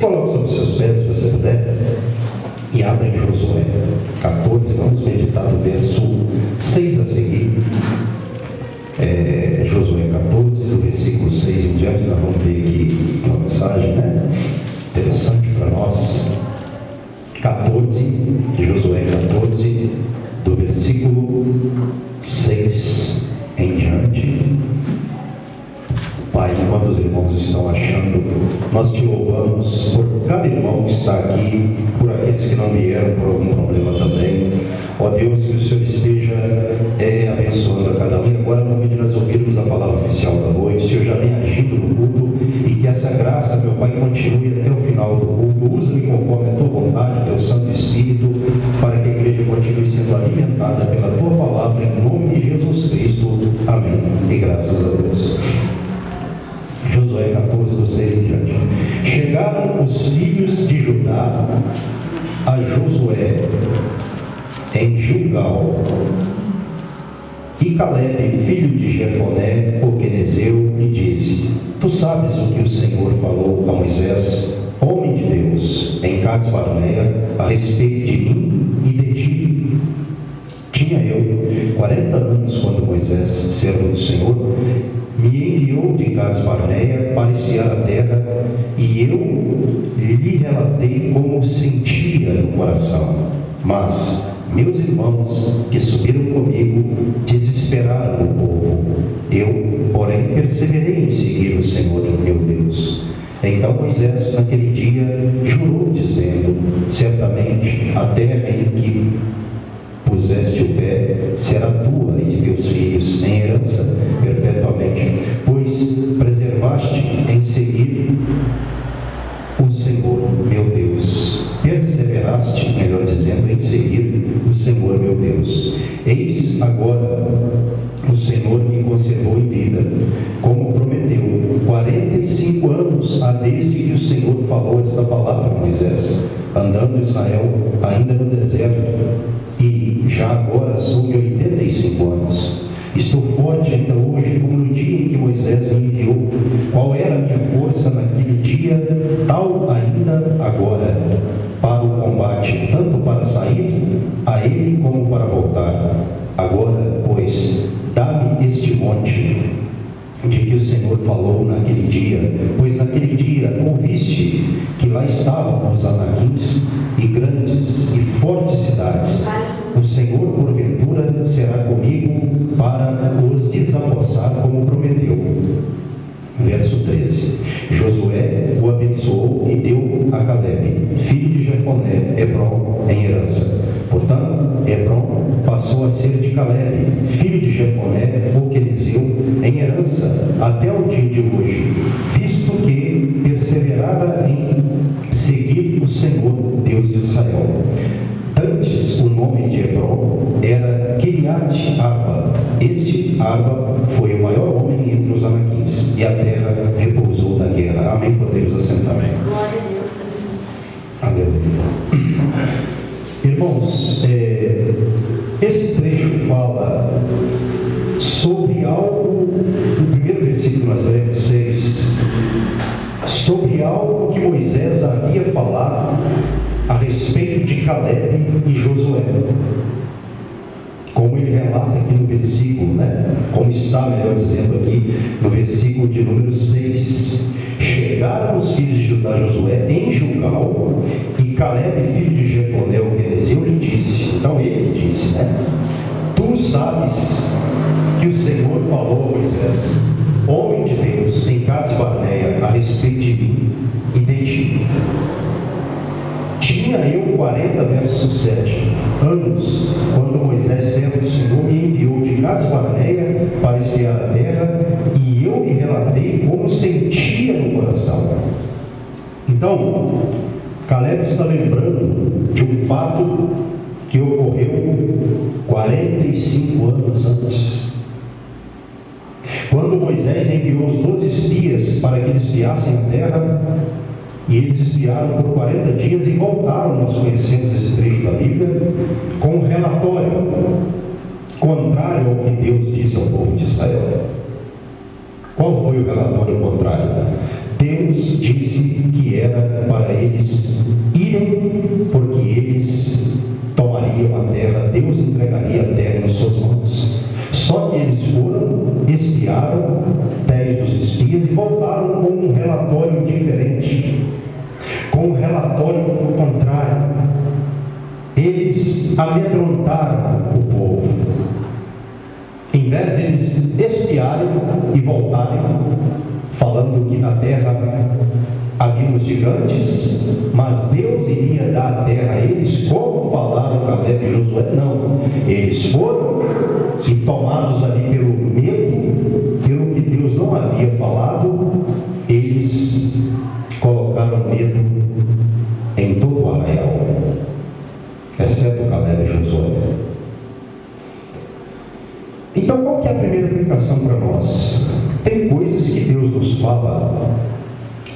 Coloque sobre os seus pés, se você puder, e abra em Josué 14, vamos meditar no verso 6 a seguir. Josué 14, do versículo 6 em diante, nós vamos ver aqui uma mensagem, interessante para nós. 14, Josué 14, do versículo 6 em diante. Pai, enquanto os irmãos estão achando, nós te louvamos por cada irmão que está aqui, por aqueles que não vieram por algum problema também. Ó Deus, que o Senhor esteja abençoando a cada um. E agora, no momento de nós ouvirmos a palavra oficial da noite, o Senhor já vem agindo no culto, e que essa graça, meu Pai, continue até o final do culto. Usa-me conforme a tua vontade, teu Santo Espírito, para que a igreja continue sendo alimentada pela tua palavra, em nome de Jesus Cristo. Amém. E graças a Deus. Josué 14, do 6 em diante. Chegaram os filhos de Judá a Josué em Gilgal, e Caleb, filho de Jefoné, o quenezeu, lhe disse: Tu sabes o que o Senhor falou a Moisés, homem de Deus, em Cades Barnea, a respeito de mim e de ti. Tinha eu 40 anos quando Moisés, servo do Senhor, me enviou de Cades Barnea para espiar a terra, e eu lhe relatei como sentia no coração. Mas meus irmãos que subiram comigo desesperaram o povo. Eu, porém, perseverei em seguir o Senhor meu Deus. Então Moisés, naquele dia, jurou, dizendo: Certamente a terra em que puseste o pé será tua e de teus filhos em herança perpetuamente, pois preservaste em seguir o Senhor meu Deus. Perseveraste, melhor dizendo, em seguir o Senhor meu Deus. Eis agora o Senhor me conservou em vida, como prometeu. 45 anos há desde que o Senhor falou esta palavra a Moisés, andando Israel ainda no deserto, e já agora sou de 85 anos. Estou forte ainda hoje, como no dia em que Moisés me enviou. Qual era a minha força naquele dia, tal ainda agora, para o combate, tanto para sair a ele como para voltar. Agora, pois, dá-me este monte de que o Senhor falou naquele dia, pois naquele dia ouviste que lá estavam os anaquins e grandes e fortes cidades. O Senhor, porventura, será comigo para os desapossar, como prometeu. Verso 13. Josué o abençoou e deu a Caleb, filho de Jefoné, Hebron, em herança. Portanto, Hebron passou a ser de Caleb, filho de Jefoné, o quenezeu, em herança até o dia de hoje, visto que perseverara em seguir o Senhor, Deus de Israel. Antes, o nome de Hebron era Kiriat Arba. Este Arba foi o maior homem entre os anaquins, e a terra repousou da guerra. Amém. Podemos assentar. Glória a Deus. Aleluia. Irmãos, esse trecho fala sobre algo, no primeiro versículo nós lemos 6, sobre algo que Moisés havia falado a respeito de Caleb e Josué. Como ele relata aqui no versículo, como está, melhor dizendo, aqui no versículo de número 6. Chegaram os filhos de Judá, Josué, em Gilgal, e Caleb, filho de Jefoné, o quenezeu, lhe disse. Então ele disse, Tu sabes que o Senhor falou a Moisés, homem de Deus, em Cades Barnea, a respeito de mim e de ti. Tinha eu 40, verso 7, anos, quando Moisés, servo do Senhor, me enviou de Cades Barnea para espiar a terra, e eu lhe relatei como sentia no coração. Então, Caleb está lembrando de um fato que ocorreu 45 anos antes. Quando Moisés enviou os 12 espias para que eles espiassem a terra, e eles espiaram por 40 dias e voltaram, nós conhecemos esse trecho da Bíblia, com um relatório contrário ao que Deus disse ao povo de Israel. Qual foi o relatório contrário? Deus disse que era para eles irem, porque eles tomariam a terra, Deus entregaria a terra nas suas mãos. Só que eles foram, espiaram 10 dos espias e voltaram com um relatório diferente, com um relatório contrário. Eles amedrontaram o povo. Em vez de eles espiarem e voltarem, falando que na terra havia os gigantes, mas Deus iria dar a terra a eles, como falaram Caleb e Josué, não. Eles foram, e tomados ali pelo medo, pelo que Deus não havia falado, eles colocaram medo em todo o arraial, exceto Caleb e Josué. Então, qual que é a primeira aplicação para nós? Tem coisas que Deus nos fala,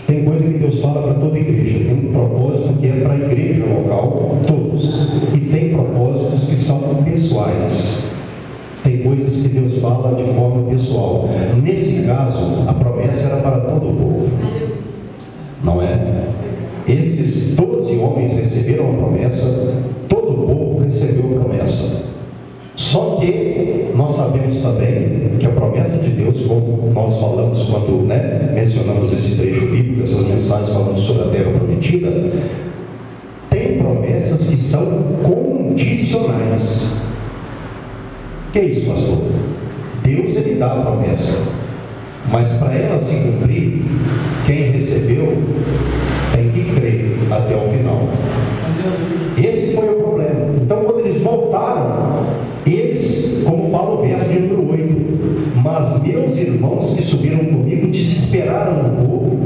tem coisa que Deus fala para toda a igreja. Tem um propósito que é para a igreja local, todos. E tem propósitos que são pessoais. Tem coisas que Deus fala de forma pessoal. Nesse caso, a promessa era para todo o povo. Não é? Esses 12 homens receberam a promessa, todo o povo recebeu a promessa. Só que nós sabemos também que a promessa de Deus, como nós falamos quando mencionamos esse trecho bíblico, essas mensagens falando sobre a terra prometida, tem promessas que são condicionais. Que é isso, pastor? Deus, ele dá a promessa, mas para ela se cumprir, quem recebeu tem que crer até o final. Esse foi o problema. Então, quando eles voltaram, eles, como fala o verso de número 8, mas meus irmãos que subiram comigo desesperaram o povo.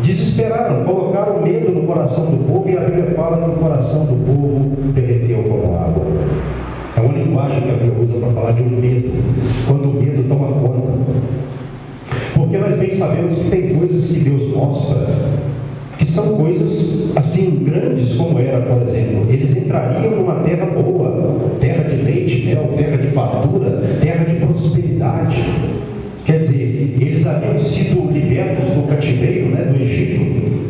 Desesperaram, colocaram medo no coração do povo, e a Bíblia fala que o coração do povo derreteu como água. É uma linguagem que a Bíblia usa para falar de um medo, quando o medo toma conta. Porque nós bem sabemos que tem coisas que Deus mostra, que são coisas assim grandes, como era, por exemplo, eles entrariam numa terra boa, terra de leite e mel, terra de fartura, terra de prosperidade. Quer dizer, eles haviam sido libertos do cativeiro, do Egito,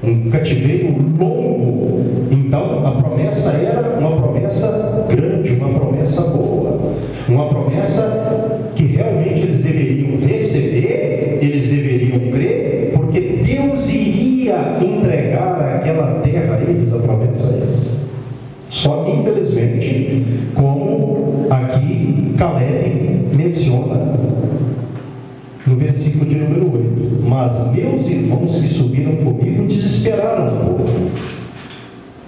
um cativeiro longo. Então a promessa era uma promessa grande, uma promessa boa, uma promessa que realmente eles deveriam receber, eles deveriam crer, porque Deus iria entregar aquela terra a eles, a promessa a eles. Só que, infelizmente, como aqui Caleb menciona no versículo de número 8, mas meus irmãos que subiram comigo desesperaram o povo.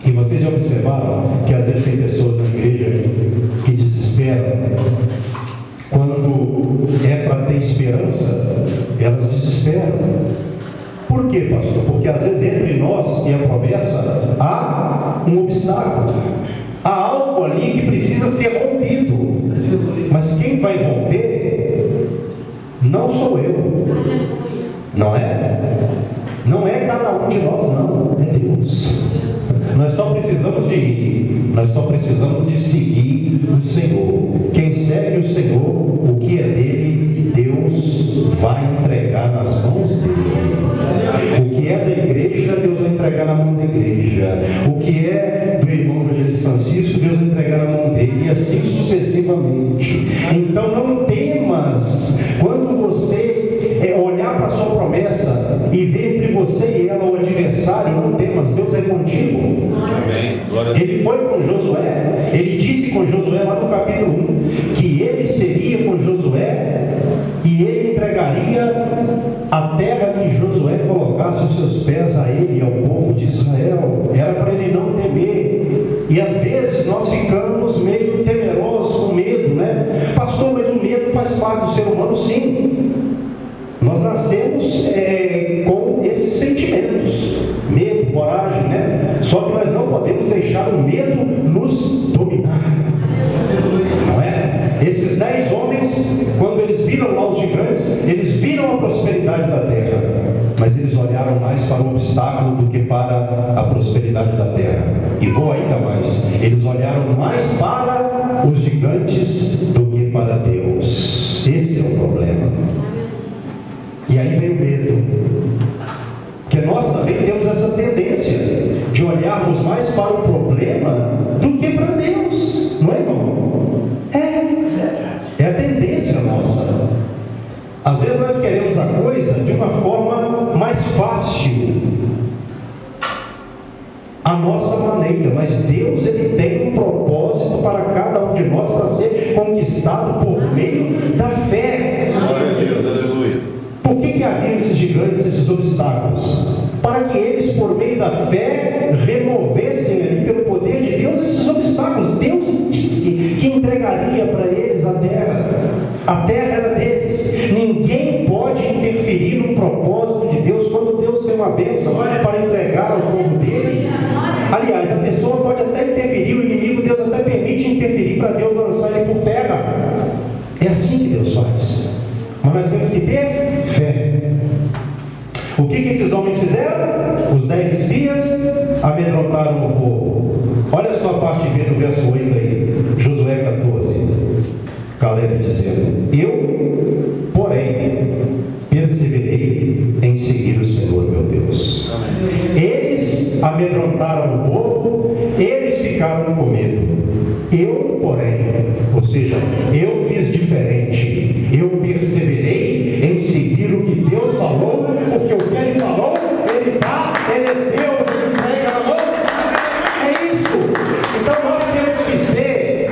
E vocês já observaram que às vezes tem pessoas na igreja que desesperam. Quando é para ter esperança, elas desesperam. Por quê, pastor? Porque às vezes entre nós e a promessa há um obstáculo. Há algo ali que precisa ser rompido. Mas quem vai romper não sou eu. Não é? Não é cada um de nós, não. É Deus. Nós só precisamos de ir. Nós só precisamos de seguir o Senhor. Quem segue o Senhor, o que é dele, Deus vai entregar nas mãos dele. O que é da igreja, Deus vai entregar na mão da igreja. O que é do irmão Evangelista Francisco, Deus vai entregar na mão dele. E assim sucessivamente. Então não temas quando você olhar para a sua promessa e ver entre você e ela o adversário. Não temas, Deus é contigo. Amém. Ele foi com Josué, ele disse com Josué lá no capítulo 1 que ele seria com Josué e ele entregaria a terra que Josué colocasse os seus pés a ele e ao povo de Israel. Era para ele não temer. E às vezes nós ficamos meio temerosos, com medo, Pastor, mas o medo faz parte do ser humano, sim. Nós nascemos com esses sentimentos, medo, coragem, Só que nós não podemos deixar o medo nos dominar, não é? Esses 10 homens, quando eles viram lá os gigantes, eles viram a prosperidade da terra, mas eles olharam mais para o obstáculo do que para a prosperidade da terra. E vou ainda mais, eles olharam mais para os gigantes do que para Deus. Esse é o problema. E aí vem o medo. Porque nós também temos essa tendência de olharmos mais para o problema do que para Deus. Não é, irmão? É a tendência nossa. Às vezes nós queremos a coisa de uma forma mais fácil, a nossa maneira, mas Deus, Ele tem um propósito para cada um de nós, para ser conquistado por meio da fé. Glória a Deus, aleluia. Por que haviam esses gigantes, esses obstáculos? Para que eles, por meio da fé, removessem ali pelo poder de Deus esses obstáculos. Deus disse que entregaria para eles a terra. A terra era deles. Ninguém pode interferir no propósito de Deus quando Deus tem uma bênção para entregar ao povo dele. Aliás, a pessoa pode até interferir, o inimigo, Deus até permite interferir para Deus lançar ele por terra. É assim que Deus faz. Mas nós temos que ter fé. O que esses homens fizeram? Os 10 espias amedrontaram o povo. Olha só a parte B do verso 8 aí, Josué 14. Caleb dizendo: eu, porém, perseverei em seguir o Senhor meu Deus. Amém. Eles amedrontaram o povo, eles ficaram com medo. Eu, porém, ou seja, eu fiz diferente. Eu perseverei em seguir o que Deus falou, porque o que Ele falou, Ele dá, Ele é Deus, Ele entrega na mão. É isso. Então nós temos que ser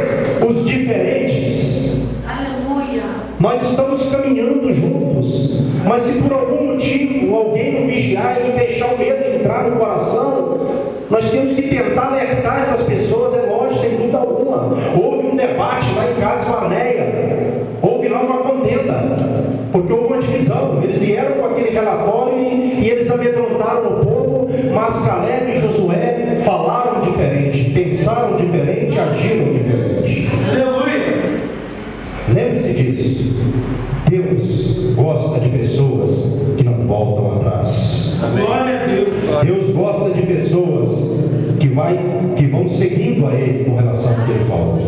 os diferentes. Aleluia. Nós estamos caminhando juntos, mas se por algum motivo alguém não vigiar e deixar o medo entrar no coração, nós temos que tentar alertar essas pessoas, é lógico, sem dúvida alguma. Houve um debate lá em Cades Barneia, houve lá uma contenda, porque houve uma divisão. Eles vieram com aquele relatório e eles amedrontaram o povo, mas Caleb e Josué falaram diferente, pensaram diferente, agiram diferente. Aleluia! Lembre-se disso. Deus gosta de pessoas que não voltam atrás. Glória a Deus! Deus gosta de pessoas que vão seguindo a Ele com relação ao que Ele falou.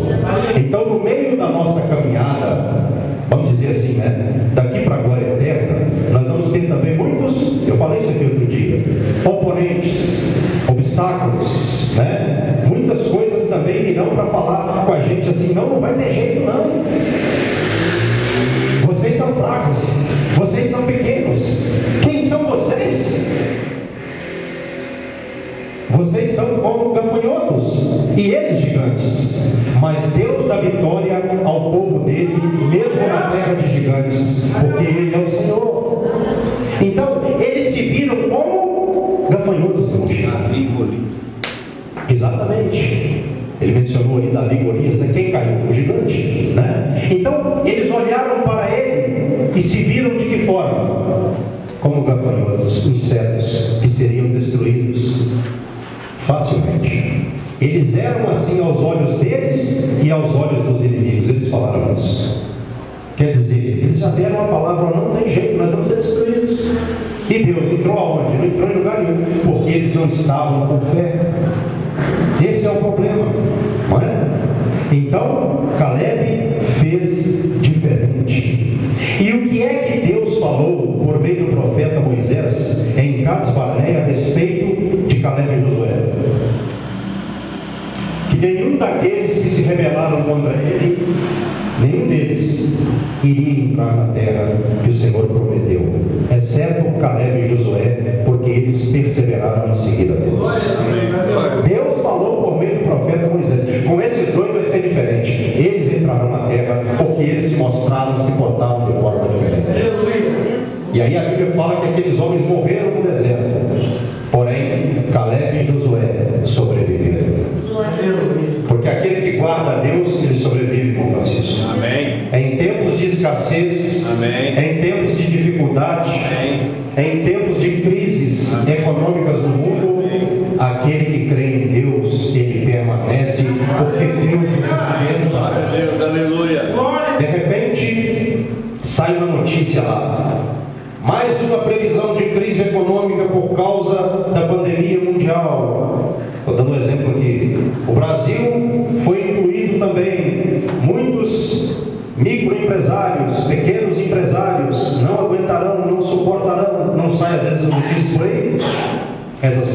Então, no meio da nossa caminhada, vamos dizer assim, né? Daqui para a glória eterna, nós vamos ter também muitos, eu falei isso aqui outro dia, oponentes, obstáculos, né? Muitas coisas também virão para falar com a gente assim: não vai ter jeito não. Vocês são fracos, vocês são pequenos. Quem são vocês? Vocês são como gafanhotos e eles gigantes. Mas Deus dá vitória ao povo dele, mesmo na terra de gigantes, porque Ele é o Senhor. Então, eles se viram como gafanhotos. Exatamente. Ele mencionou ali Davi e Golias, né? Quem caiu? O gigante, né? Então, eles olharam para ele e se viram de que forma? Como gafanhotos, insetos que seriam destruídos facilmente. Eles eram assim aos olhos deles e aos olhos dos inimigos. Eles falaram isso. Quer dizer, eles já deram a palavra: não tem jeito, nós vamos ser destruídos. E Deus entrou aonde? Não entrou em lugar nenhum, porque eles não estavam com fé. Esse é o problema, não é? Então, Caleb fez diferente. E o que é que Deus falou por meio do profeta Moisés em Cades Barneia a respeito de Caleb e Josué? Que nenhum daqueles que se rebelaram contra ele, nenhum deles iria entrar na terra que o Senhor prometeu, exceto Caleb e Josué, porque eles perseveraram em seguir a Deus. Deus falou por meio do profeta Moisés: com esses dois vai ser diferente. Eles entrarão na terra porque eles se mostraram, se portaram de forma diferente. E aí a Bíblia fala que aqueles homens morreram no deserto, porém Caleb e Josué sobreviveram. Porque aquele que guarda a Deus, ele sobrevive, irmão Francisco. Amém. Em tempos de escassez, amém, em tempos de dificuldade, amém, em tempos de crises, amém, econômicas do mundo, amém, aquele que crê em Deus, ele permanece, porque Deus é. Glória a Deus, aleluia. De repente, sai uma notícia lá: mais uma previsão de crise econômica por causa da pandemia mundial. Estou dando um exemplo aqui. O Brasil foi incluído também. Muitos microempresários, pequenos empresários não aguentarão, não suportarão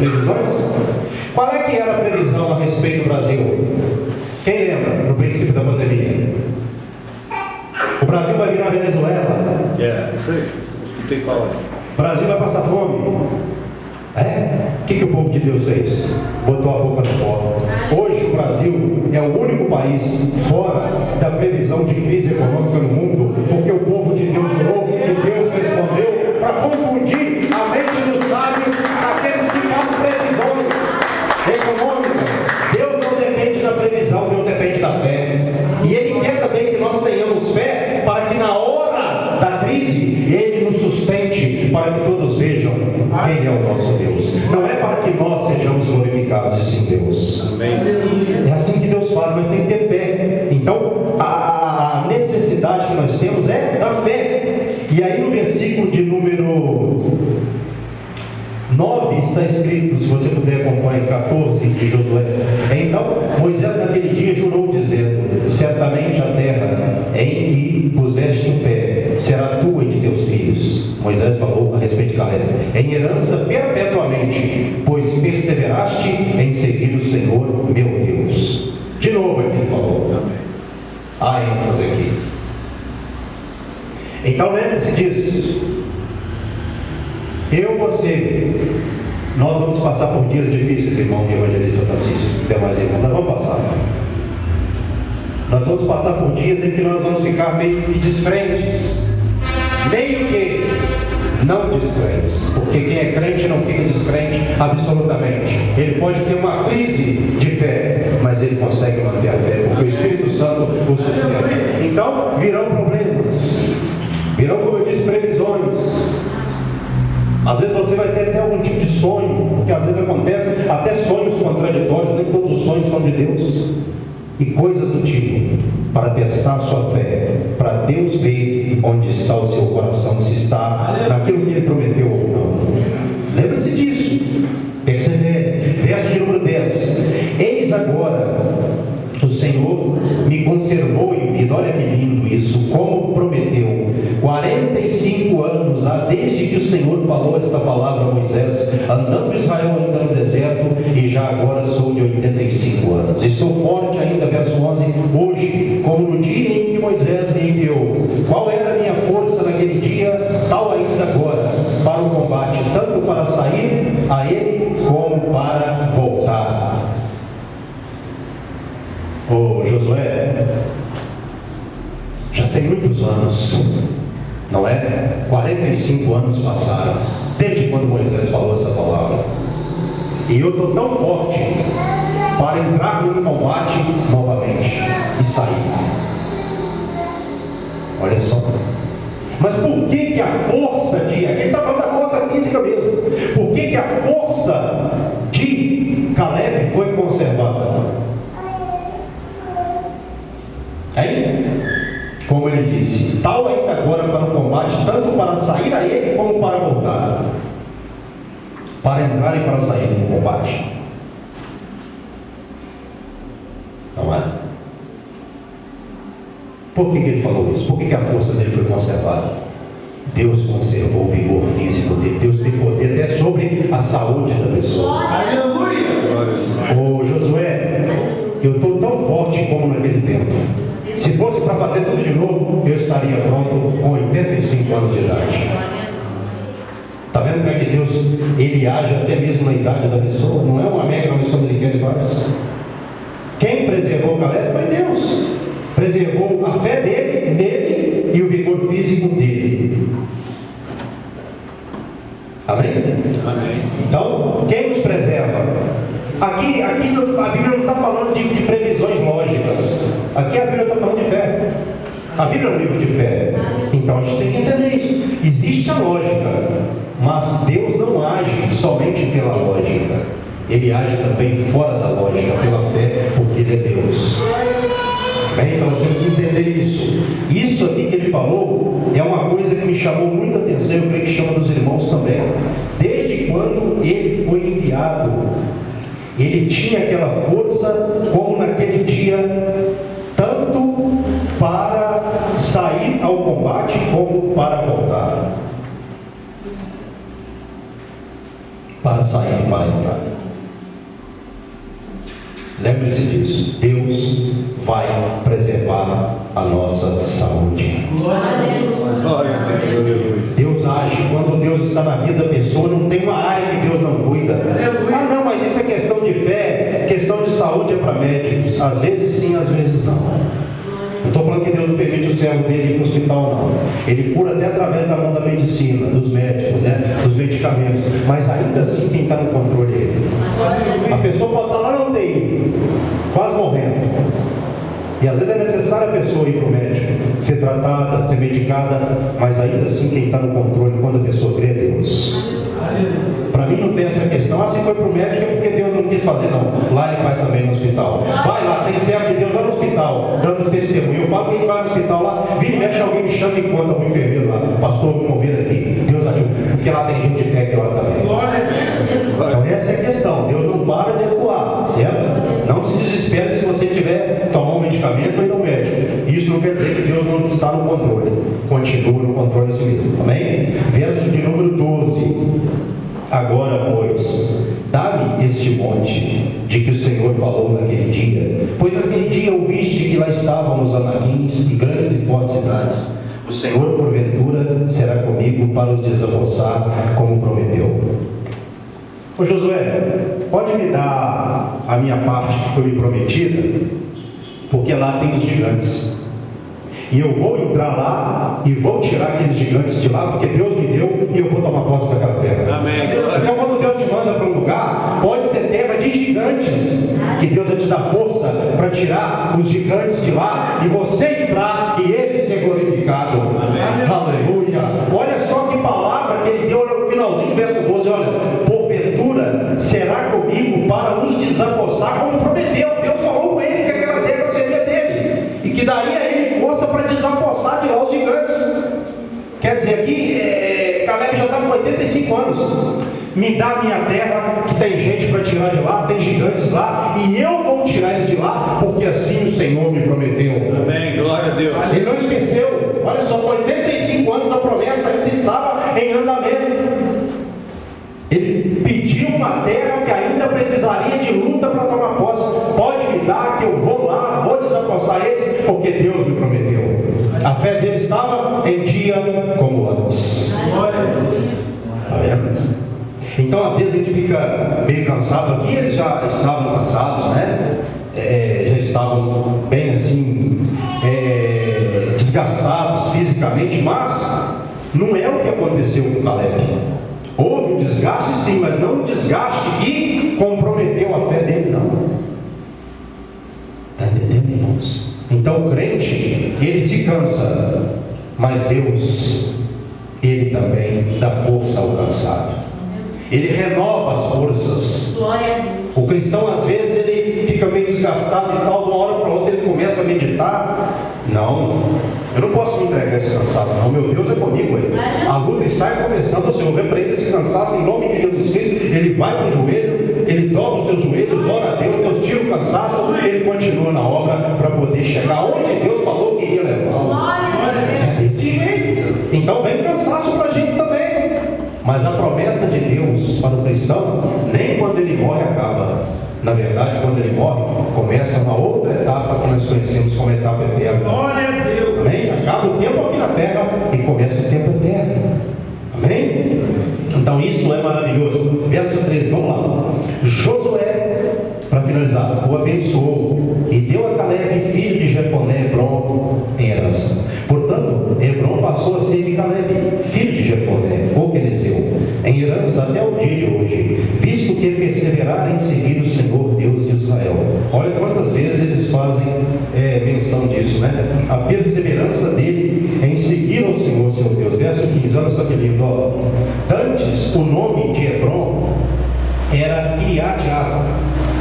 previsões? Qual é que era a previsão a respeito do Brasil? Quem lembra, no princípio da pandemia? O Brasil vai virar Venezuela. Isso aí, escutei falar. O Brasil vai passar fome. O que o povo de Deus fez? Botou a boca no pó. Hoje o Brasil é o único país fora da previsão de crise econômica no mundo, porque o povo de Deus orou e Deus respondeu para confundir a mente dos sábios, aqueles que fazem previsões econômicas. Deus não depende da previsão, Deus depende da fé. E Ele quer também que nós tenhamos fé para que na hora da crise Ele nos sustente, para que todos vejam quem é o nosso Deus. Não é para que nós sejamos glorificados, e sim Deus. Amém. É assim que Deus faz, mas tem que ter fé. Então, a necessidade que nós temos é da fé. E aí no versículo de número 9 está escrito, se você puder acompanhar 14 de Josué. Então Moisés naquele dia jurou dizendo: certamente a terra em que puseste o pé será tua e de teus filhos. Moisés falou a respeito de Caleb: em herança perpetuamente, pois perseveraste em seguir o Senhor meu Deus. De novo aqui ele falou. Há ênfase aqui. Então lembre-se disso. Você, nós vamos passar por dias difíceis, irmão e evangelista Francisco, demais irmãos, nós vamos passar. Nós vamos passar por dias em que nós vamos ficar meio que descrentes, meio que não descrentes, porque quem é crente não fica descrente absolutamente. Ele pode ter uma crise de fé, mas ele consegue manter a fé, porque o Espírito Santo o sustenta. Então virão problemas, virão, como eu disse, previsões. Às vezes você vai ter até algum tipo de sonho, porque às vezes acontece até sonhos contraditórios, nem todos os sonhos são de Deus, e coisas do tipo, para testar a sua fé, para Deus ver onde está o seu coração, se está naquilo que Ele prometeu ou não. Lembre-se disso, persevere. Verso de número 10: eis agora o Senhor me conservou em vida. Olha que lindo isso, como prometeu. 45 anos há desde que o Senhor falou esta palavra a Moisés, andando Israel ainda no deserto, e já agora sou de 85 anos. Estou forte ainda, verso 11, hoje, como no dia em que Moisés me enviou. Qual era a minha força naquele dia, tal ainda agora, para o combate, tanto para sair a ele, como para voltar. Josué, já tem muitos anos, não é? 45 anos passaram, desde quando Moisés falou essa palavra. E eu estou tão forte para entrar no combate novamente e sair. Olha só. Mas por que a força de... Aqui está falando da força física mesmo. Por que a força de Caleb foi conservada? Aí, como ele disse, tal ainda agora para o combate, tanto para sair a ele como para voltar, para entrar e para sair no combate. Não é? Por que ele falou isso? Por que a força dele foi conservada? Deus conservou o vigor físico dele. Deus tem poder até sobre a saúde da pessoa. Aleluia! Josué, eu estou tão forte como naquele tempo. Se fosse para fazer tudo de novo, eu estaria pronto com 85 anos de idade. Está vendo como é que Deus, Ele age até mesmo na idade da pessoa? Não é uma regra, mas quando Ele quer, Ele faz. Quem preservou Caleb foi Deus. Preservou a fé dele, nele, e o vigor físico dele. Amém? Amém. Então, quem nos preserva? Aqui a Bíblia não está falando de previsões lógicas. Aqui a Bíblia está falando de fé. A Bíblia é um livro de fé. Então a gente tem que entender isso. Existe a lógica, mas Deus não age somente pela lógica. Ele age também fora da lógica, pela fé, porque Ele é Deus. Bem, então nós temos que entender isso. Isso aqui que Ele falou é uma coisa que me chamou muita atenção. Eu creio que chama dos irmãos também. Desde quando Ele foi enviado, Ele tinha aquela força, como naquele dia, tanto para sair ao combate, como para voltar. Para sair, vai entrar. Lembre-se disso. Deus vai preservar a nossa saúde. Glória a Deus. Deus age. Quando Deus está na vida da pessoa, não tem uma área que Deus não cuida. Ah, não, mas isso é questão de fé, questão de saúde é para médicos. Às vezes sim, às vezes não. Não estou falando que Deus não permite o servo dele ir para o hospital, não. Ele cura até através da mão da medicina, dos médicos, dos medicamentos. Mas ainda assim quem está no controle é ele. A pessoa pode estar lá na UTI, quase morrendo. E às vezes é necessário a pessoa ir para o médico, ser tratada, ser medicada, mas ainda assim quem está no controle quando a pessoa crê é Deus. Para mim não tem essa questão, se foi para o médico é porque Deus não quis fazer, não. Lá ele faz também no hospital. Vai lá, tem servo de Deus, vai no hospital, dando testemunho. Eu falo que quem vai no hospital lá, vira e mexe, alguém me chama e conta um enfermeiro lá. Pastor, vamos ouvir aqui, Deus ajuda. Porque lá tem gente de fé que ora também. Então essa é a questão, Deus não para de atuar, certo? Não se desespere se você tiver tomar um medicamento ou ir ao médico. Isso não quer dizer que Deus não está no controle. Continua no controle de si mesmo. Amém? Verso de número 12. Agora, pois, dá-me este monte de que o Senhor falou naquele dia. Pois naquele dia ouviste que lá estavam os anaquins e grandes e fortes cidades. O Senhor, porventura, será comigo para os desapossar, como prometeu. Ô Josué, pode me dar a minha parte que foi me prometida? Porque lá tem os gigantes. E eu vou entrar lá e vou tirar aqueles gigantes de lá, porque Deus me deu e eu vou tomar posse daquela terra. Amém. Então quando Deus te manda para um lugar, pode ser terra de gigantes, que Deus vai te dar força para tirar os gigantes de lá e você entrar e ele ser glorificado. Amém. Aleluia. Olha só que palavra que ele deu, olha no finalzinho do verso 12, olha, porventura será comigo para os desapossar, como prometeu. Deus falou com ele que aquela terra seria dele e que daria a ele força para desapossar de lá os gigantes. Quer dizer, aqui Caleb já está com 85 anos. Me dá a minha terra, que tem gente para tirar de lá, tem gigantes lá, e eu vou tirar eles de lá, porque assim o Senhor me prometeu. Amém, glória a Deus. Ele não esqueceu. Olha só, com 85 anos a promessa ainda estava em andamento. Ele pediu uma terra que ainda precisaria de luta para tomar posse. Pode me dar que eu vou lá, vou desapossar eles, porque Deus me prometeu. A fé dele estava em dia como antes. Glória a Deus. Está vendo? Então às vezes a gente fica meio cansado aqui, eles já estavam cansados, né? Já estavam bem assim, desgastados fisicamente, mas não é o que aconteceu com Caleb. Houve um desgaste sim, mas não um desgaste que comprometeu a fé dele, não. Está entendendo, irmãos? Então o crente, ele se cansa, mas Deus, ele também dá força ao cansado. Ele renova as forças. Glória a Deus. O cristão às vezes ele fica meio desgastado e tal, de uma hora para outra ele começa a meditar. Não, eu não posso me entregar a esse cansaço, não. Meu Deus é comigo aí. A luta está começando. O Senhor repreende esse cansaço em nome de Jesus Cristo. Ele vai para o joelho, ele dobra os seus joelhos, ora a Deus, Deus tira o cansaço, ele continua na obra para poder chegar onde Deus falou que ia levar. É desse jeito. Então vem cansaço para a gente também. Mas a promessa de Deus para o cristão, nem quando ele morre acaba. Na verdade, quando ele morre, começa uma outra etapa que nós conhecemos como etapa eterna. Glória a Deus! Amém? Acaba o tempo aqui na terra e começa o tempo eterno. Amém? Então isso é maravilhoso. Verso 13, vamos lá. Josué, para finalizar, o abençoou e deu a Caleb, filho de Jefoné, Hebron, em herança. Portanto, Hebron passou a ser de Caleb, filho de Jefoné, o Quenezeu, em herança até o dia de hoje, visto que perseveraram em seguir o Senhor Deus de Israel. Olha quantas vezes eles fazem menção disso, né? A perseverança dele em seguir ao Senhor seu Deus. Verso 15, olha só que lindo, ó. Antes, o nome de Hebron era Kiriat Arba.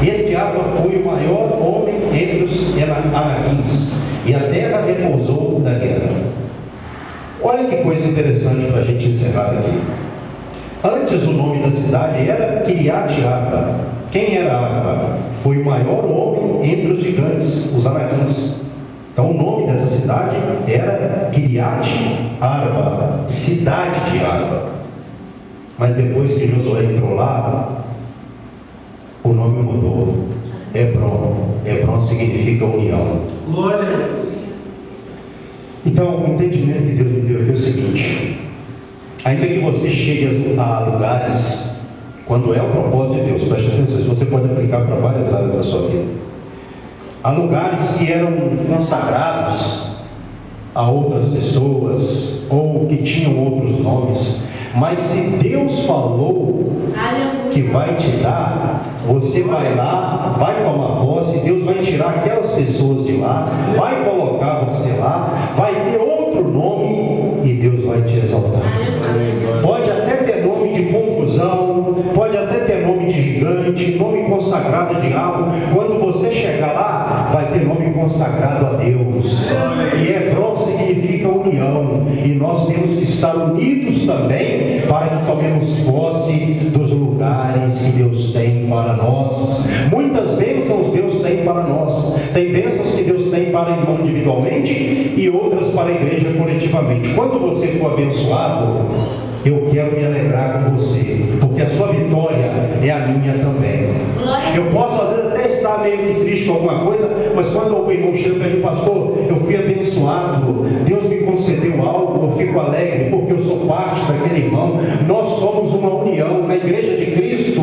Este Arba foi o maior homem entre os anaquins, e a terra repousou da guerra. Olha que coisa interessante para a gente encerrar aqui. Antes o nome da cidade era Kiriat Arba. Quem era Arba? Foi o maior homem entre os gigantes, os anaquins. Então o nome dessa cidade era Kiriat Arba, cidade de Arba. Mas depois que Josué entrou lá, Hebron significa união. Glória a Deus. Então, o entendimento que Deus me deu aqui é o seguinte: ainda que você chegue a lugares, quando é o propósito de Deus, preste atenção, isso você pode aplicar para várias áreas da sua vida. Há lugares que eram consagrados a outras pessoas, ou que tinham outros nomes, mas se Deus falou que vai te dar, você vai lá, vai tomar posse, Deus vai tirar aquelas pessoas de lá, vai colocar você lá, vai ter outro nome e Deus vai te exaltar. Pode até ter nome de confusão, pode até ter nome de gigante, nome consagrado a diabo. Quando você chegar lá, vai ter nome consagrado a Deus. E Hebron significa união, e nós temos que estar unidos também para que tomemos posse dos lugares que Deus tem para nós. Muitas bênçãos Deus tem para nós. Tem bênçãos que Deus tem para o irmão individualmente e outras para a igreja coletivamente. Quando você for abençoado, eu quero me alegrar com você, porque a sua vitória é a minha também. Eu posso às vezes até estar meio que triste com alguma coisa, mas quando o irmão chega para mim, pastor, eu fui abençoado, Deus me concedeu algo, eu fico alegre porque eu sou parte daquele irmão. Nós somos uma união. Na igreja de Cristo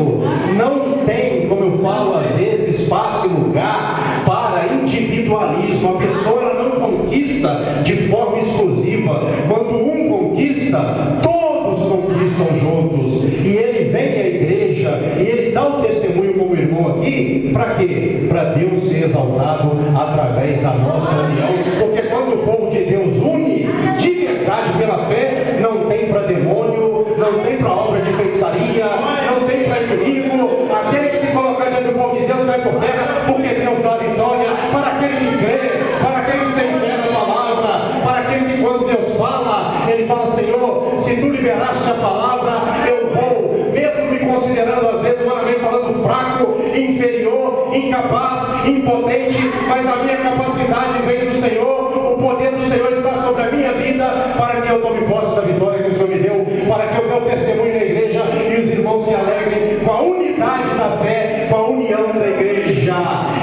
não tem, como eu falo às vezes, espaço e lugar para individualismo. A pessoa ela não conquista de forma exclusiva. Quando um conquista, todos conquistam juntos, e ele vem à igreja e ele dá o testemunho como irmão aqui, para quê? Para Deus ser exaltado através da nossa união, porque quando o povo de Deus une de verdade pela fé, não tem para demônio, não tem para obra de feitiçaria, não tem para inimigo. Aquele que se colocar diante do povo de Deus vai por terra, porque Deus dá a vitória para aquele que crê, para aquele que tem fé na palavra, para aquele que quando Deus fala, ele fala: Senhor, se tu liberaste a palavra, eu vou, mesmo me considerando às vezes humanamente falando fraco, inferior, incapaz, impotente, mas a minha capacidade vem do Senhor, o poder do Senhor está sobre a minha vida, para que eu tome posse da vitória que o Senhor me deu, para que eu dê o testemunho na igreja e os irmãos se alegrem com a unidade da fé, com a união da igreja.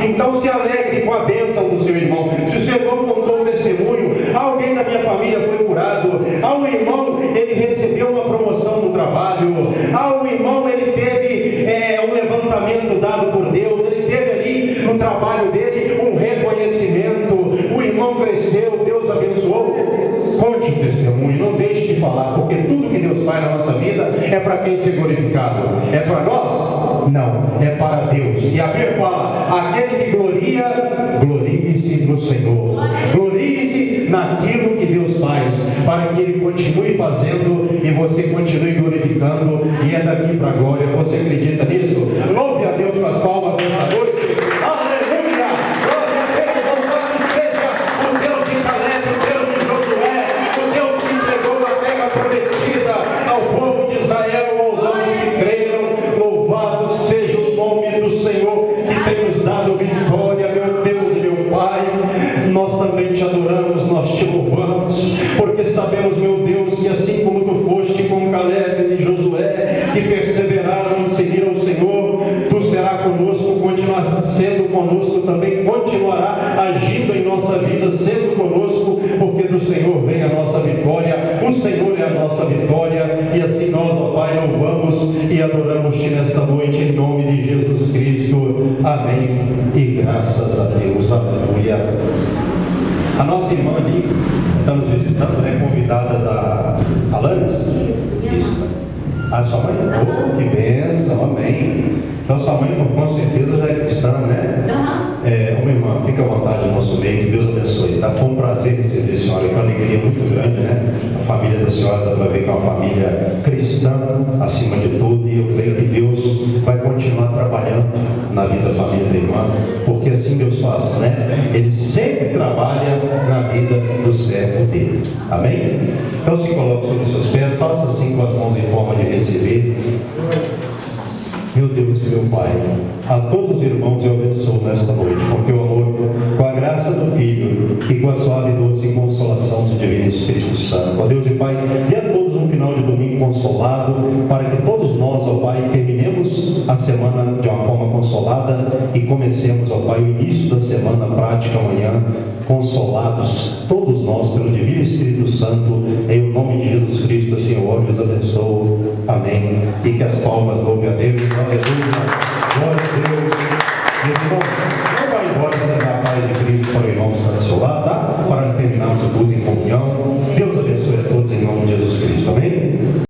Então se alegre com a bênção do seu irmão. Se o seu irmão contou um testemunho, alguém da minha família foi curado, ao irmão ele recebeu uma promoção no trabalho, ao irmão ele teve um levantamento dado por Deus, ele teve ali no trabalho dele um reconhecimento, o irmão cresceu, Deus abençoou. Conte o testemunho, não deixe de falar, porque tudo que Deus faz na nossa vida é para quem ser glorificado. É para nós? Não, é para Deus. E a Bíblia fala: aquele que gloria, glorie-se no Senhor, glorie-se naquilo que Deus faz, para que Ele continue fazendo e você continue glorificando, e é daqui para a glória. Você acredita nisso? Louve a Deus com as palmas nesta noite. Aleluia! Glória a Deus, louvado seja o Deus de Caleb, o Deus de Josué, o Deus que entregou a terra prometida ao povo de Israel, aos homens que creram. Louvado seja o nome do Senhor, que tem nos dado vitória, meu Deus e meu Pai. Nós também te adoramos, nós te louvamos, porque sabemos, meu Deus, que assim como tu foste com Caleb e Josué, que perseveraram em seguir ao Senhor, tu serás conosco, continuará sendo conosco também, continuará agindo em nossa vida, sendo conosco, porque do Senhor vem a nossa vitória, o Senhor é a nossa vitória, e assim nós, ó Pai, louvamos e adoramos-te nesta noite, em nome de Jesus Cristo. Amém. E graças a Deus. Aleluia. A nossa irmã ali está nos visitando, né? Convidada da Alanis? Isso. A sua mãe? Oh, que bênção, amém. Então sua mãe, com certeza, já é cristã, né? Uma irmã, fica à vontade no nosso meio, que Deus abençoe. Tá? Foi um prazer receber a senhora, com uma alegria muito grande, né? A família da senhora dá para ver que é uma família cristã, acima de tudo, e eu creio que Deus vai continuar trabalhando na vida da família da irmã, porque assim Deus faz, né? Ele sempre trabalha na vida do servo dele. Amém? Então se coloque sobre os seus pés, faça assim com as mãos em forma de receber. Meu Deus e meu Pai, a todos os irmãos eu abençoo nesta noite, com teu amor, com a graça do Filho e com a suave, doce consolação do Divino Espírito Santo. Ó Deus e Pai, dê a todos um final de domingo consolado, para que todos nós, ó Pai, terminemos a semana de uma forma consolada. consolada e comecemos, ó Pai, o início da semana prática amanhã, consolados, todos nós, pelo Divino Espírito Santo, em nome de Jesus Cristo, assim eu oro e os abençoo. Amém. E que as palmas louvem a Deus. Aleluia. Glória a Deus.